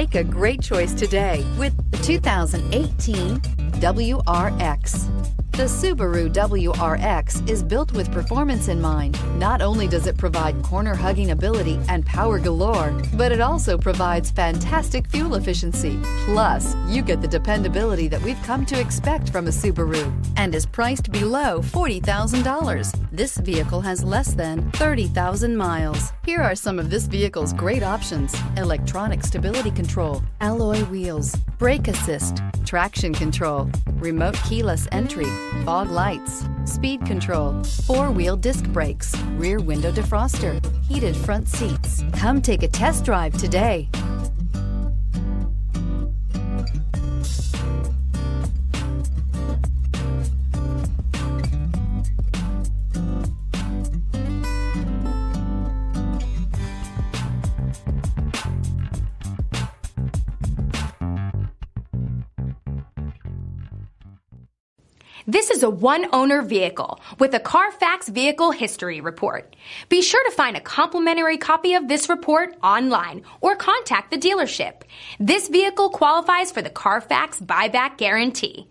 Make a great choice today with the 2018 WRX. The Subaru WRX is built with performance in mind. Not only does it provide corner-hugging ability and power galore, but it also provides fantastic fuel efficiency. Plus, you get the dependability that we've come to expect from a Subaru and is priced below $40,000. This vehicle has less than 30,000 miles. Here are some of this vehicle's great options: electronic stability control, alloy wheels, brake assist, traction control, remote keyless entry, fog lights, speed control, four-wheel disc brakes, rear window defroster, heated front seats. Come take a test drive today. This is a one-owner vehicle with a Carfax Vehicle History Report. Be sure to find a complimentary copy of this report online or contact the dealership. This vehicle qualifies for the Carfax Buyback Guarantee.